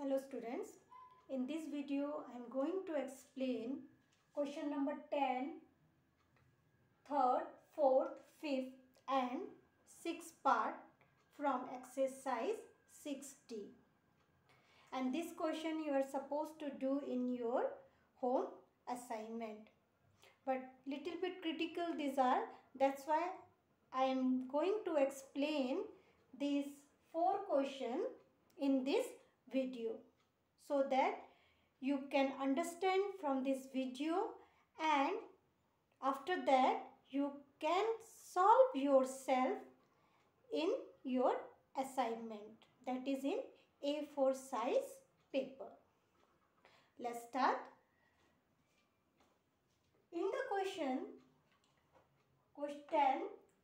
Hello students, in this video I am going to explain question number 10, 3rd, 4th, 5th and 6th part from exercise 6D. And this question you are supposed to do in your home assignment. But little bit critical these are, that's why I am going to explain these 4 questions in this video, so that you can understand from this video, and after that you can solve yourself in your assignment, that is in A4 size paper. Let's start. In the question 10,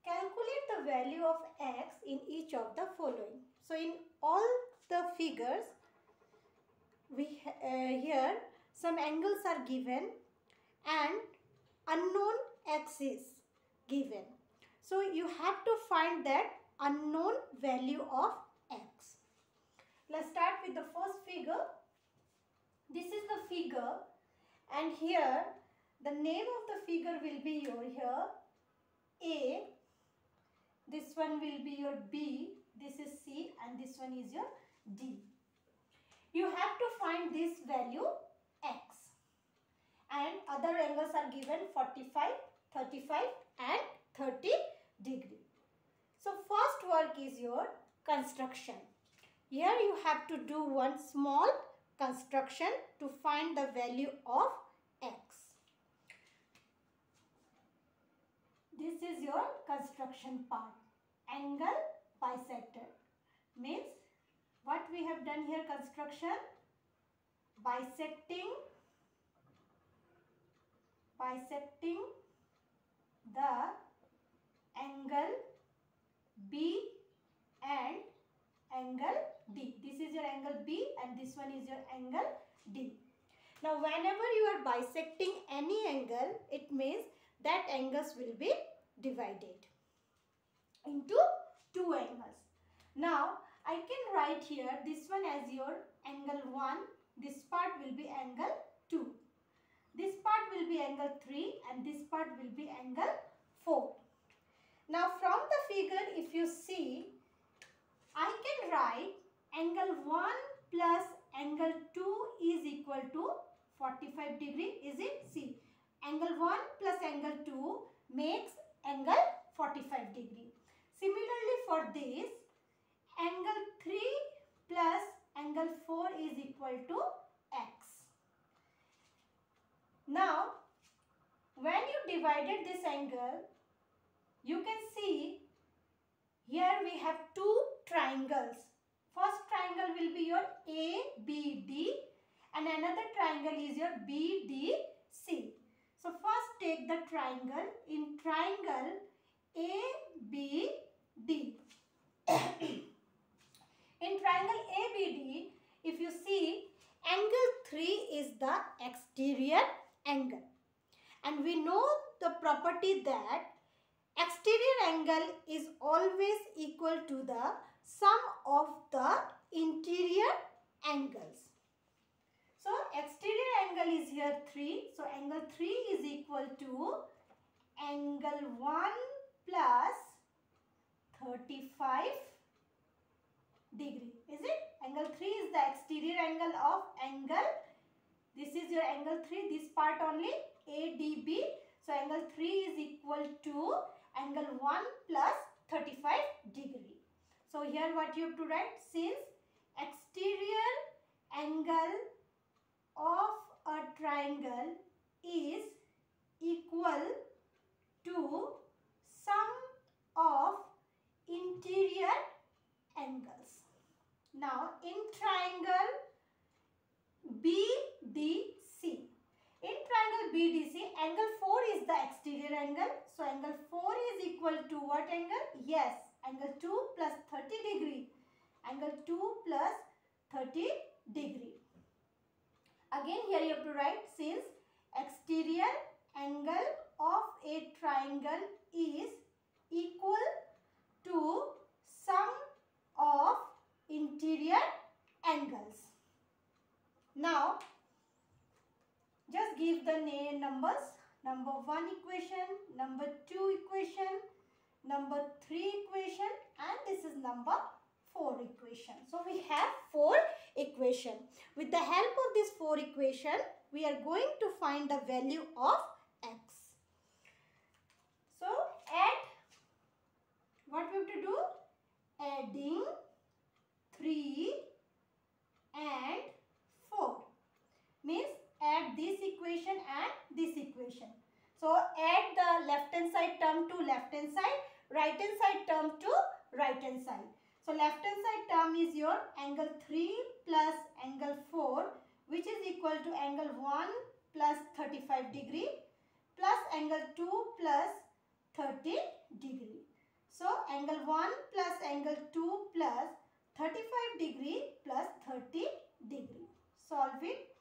calculate the value of x in each of the following. So in all the figures, we here some angles are given and unknown x is given. So you have to find that unknown value of x. Let's start with the first figure. This is the figure, and here the name of the figure will be your here A, this one will be your B, this is C, and this one is your D. You have to find this value x, and other angles are given 45, 35 and 30 degree. So first work is your construction. Here you have to do one small construction to find the value of x. This is your construction part. Angle bisected means what we have done here, construction bisecting the angle B and angle D. This is your angle B and this one is your angle D. Now whenever you are bisecting any angle, it means that angles will be divided into two angles. Now I can write here this one as your angle 1, this part will be angle 2. This part will be angle 3 and this part will be angle 4. Now from the figure, if you see, I can write angle 1 plus angle 2 is equal to 45 degree. Is it? See, angle 1 plus angle 2 makes angle 45 degree. Similarly for this, angle 3 plus angle 4 is equal to x. Now, when you divided this angle, you can see here we have two triangles. First triangle will be your ABD and another triangle is your BDC. So first take the triangle. In triangle ABD. In triangle ABD, if you see, angle 3 is the exterior angle. And we know the property that exterior angle is always equal to the sum of the interior angles. So exterior angle is here 3. So angle 3 is equal to angle 1 plus 35 degree. Is it? Angle 3 is the exterior angle of angle. This is your angle 3. This part only ADB. So angle 3 is equal to angle 1 plus 35 degree. So here what you have to write, since exterior angle of a triangle is equal to sum of interior angles. Now in triangle BDC, in triangle BDC, angle 4 is the exterior angle. So angle 4 is equal to what angle? Yes, angle 2 plus 30 degree. Angle 2 plus 30 degree. Again here you have to write, since exterior angle of a triangle is equal to sum of interior angles. Now just give the numbers. Number 1 equation, number 2 equation, number 3 equation, and this is number 4 equation. So we have 4 equation. With the help of this 4 equation, we are going to find the value of x. So add, what we have to do? Adding 3 and 4 means add this equation and this equation. So add the left hand side term to left hand side, right hand side term to right hand side. So left hand side term is your angle 3 plus angle 4, which is equal to angle 1 plus 35 degree plus angle 2 plus 30 degree. So angle 1 plus angle 2 plus 35 degree plus 30 degree. Solve it.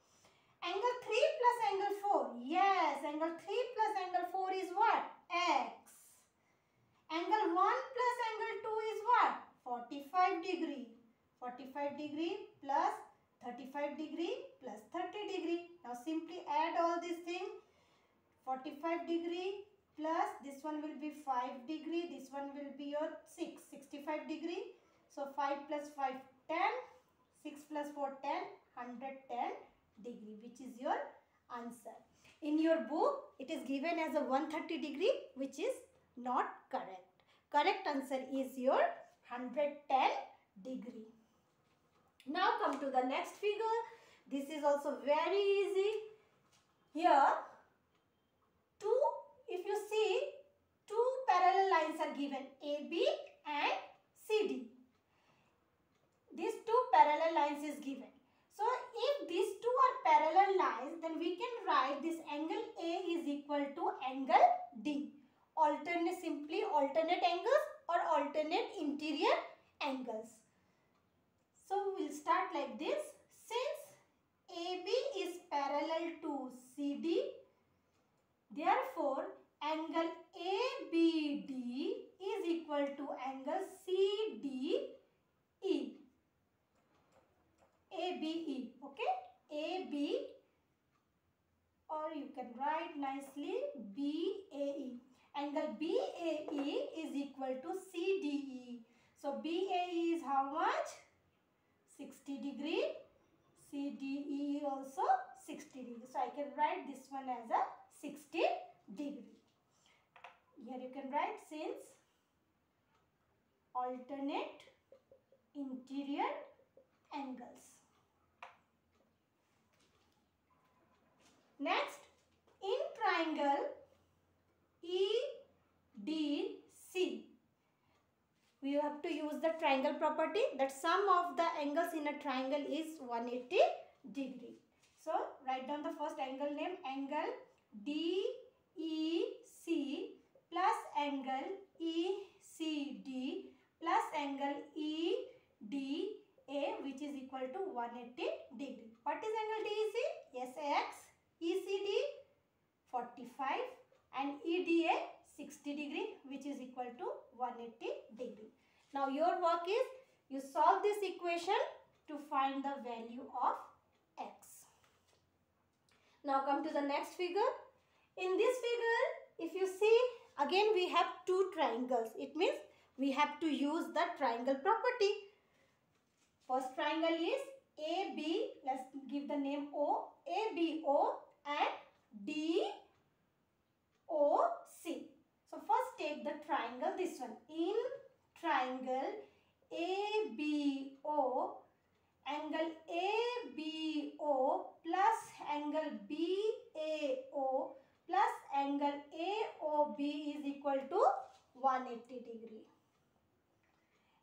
Angle 3 plus angle 4. Yes, angle 3 plus angle 4 is what? X. Angle 1 plus angle 2 is what? 45 degree. 45 degree plus 35 degree plus 30 degree. Now simply add all these things. 45 degree plus this one will be 5 degree. This one will be your 65 degree. So 5 plus 5, 10. 6 plus 4, 10. 110 degree, which is your answer. In your book, it is given as a 130 degree, which is not correct. Correct answer is your 110 degree. Now come to the next figure. This is also very easy. Here, if you see, 2 parallel lines are given, AB and CD. These 2 parallel lines is given. So if these 2 are parallel lines, then we can write this angle A is equal to angle D. Simply alternate angles or alternate interior angles. So we'll start like this. Since AB is parallel to CD, therefore angle ABD is equal to angle CDE. ABE, okay? AB, or you can write nicely BAE. Angle BAE is equal to CDE. So BAE is how much? 60 degree. CDE also 60 degree. So I can write this one as a 60 degree. Here you can write since alternate interior angles. Next, in triangle EDC, we have to use the triangle property that sum of the angles in a triangle is 180 degree. So, write down the first angle name, angle DEC plus angle ECD plus angle EDA, which is equal to 180 degree. What is angle DEC? Yes, X. ECD 45 and EDA 60 degree, which is equal to 180 degree. Now your work is you solve this equation to find the value of X. Now come to the next figure. In this figure, if you see, again we have 2 triangles. It means we have to use the triangle property. First triangle is AB, let's give the name O, ABO and DOC. So first take the triangle, this one. In triangle ABO, angle ABO plus angle BAO plus angle AOB is equal to 180 degree.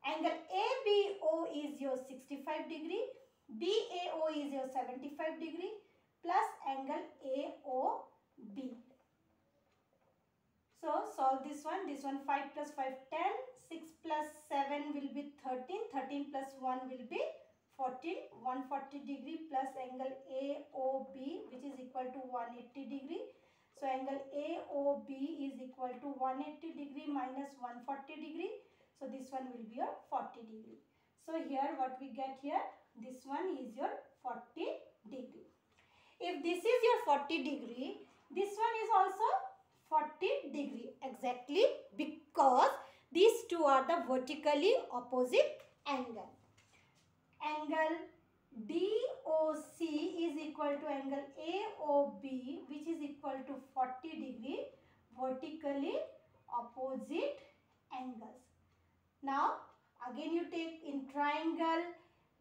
Angle ABO is your 65 degree, BAO is your 75 degree plus angle AOB. So solve this one. 5 plus 5, 10. 6 plus 7 will be 13. 13 plus 1 will be 14. 140 degree plus angle AOB, which is equal to 180 degree. So angle AOB is equal to 180 degree minus 140 degree. So this one will be your 40 degree. So here what we get here, this one is your 40 degree. 40 degree, this one is also 40 degree exactly, because these two are the vertically opposite angle. Angle DOC is equal to angle AOB, which is equal to 40 degree, vertically opposite angles. Now again you take in triangle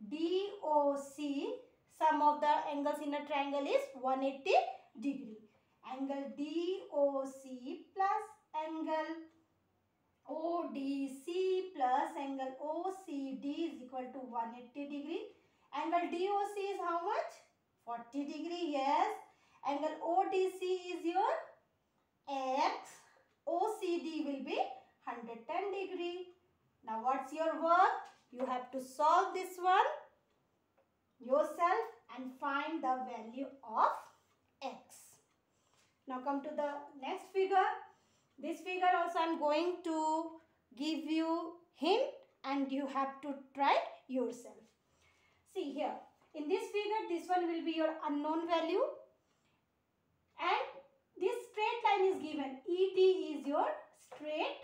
DOC, sum of the angles in a triangle is 180 degree. Angle DOC plus angle ODC plus angle OCD is equal to 180 degree. Angle DOC is how much? 40 degree, yes. Angle ODC is your X. OCD will be 110 degree. Now what's your work? You have to solve this one yourself and find the value of X. Now come to the next figure. This figure also I am going to give you hint and you have to try yourself. See here, in this figure, this one will be your unknown value and this straight line is given. ED is your straight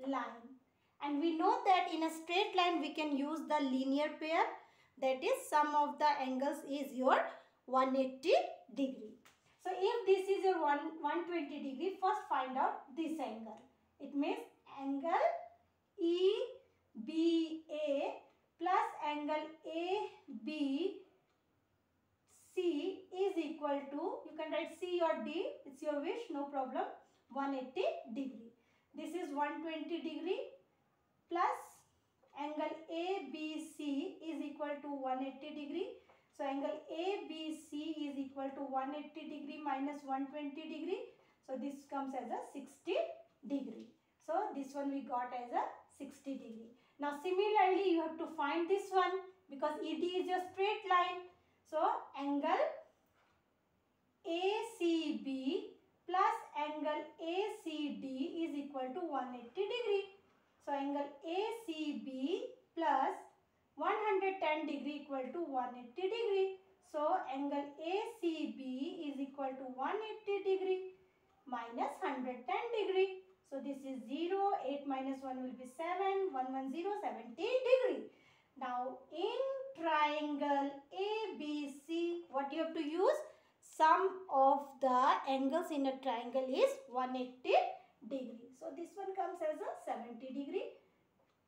line. And we know that in a straight line we can use the linear pair, that is sum of the angles is your 180 degree. So if this is your 120 degree, first find out this angle. It means angle EBA plus angle ABC is equal to, you can write C or D, it's your wish, no problem, 180 degree. This is 120 degree plus angle ABC is equal to 180 degree. So angle ABC is equal to 180 degree minus 120 degree. So this comes as a 60 degree. So this one we got as a 60 degree. Now similarly you have to find this one because ED is a straight line. So angle ACB plus angle ACD is equal to 180 degree. So angle ACB plus 110 degree equal to 180 degree. So angle ACB is equal to 180 degree minus 110 degree. So this is 0, 8 minus 1 will be 7, 1 1 0, 70 degree. Now in triangle ABC, what you have to use? Sum of the angles in a triangle is 180 degree. So this one comes as a 70 degree.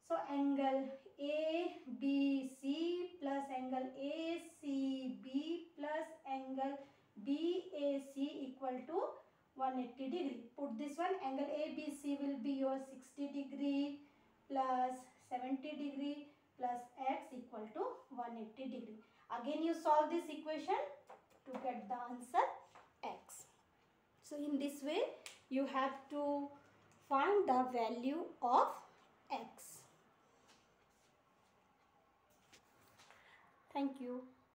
So angle ABC plus angle ACB plus angle BAC equal to 180 degree. Put this one, angle ABC will be your 60 degree plus 70 degree plus X equal to 180 degree. Again you solve this equation to get the answer X. So in this way you have to find the value of X. Thank you.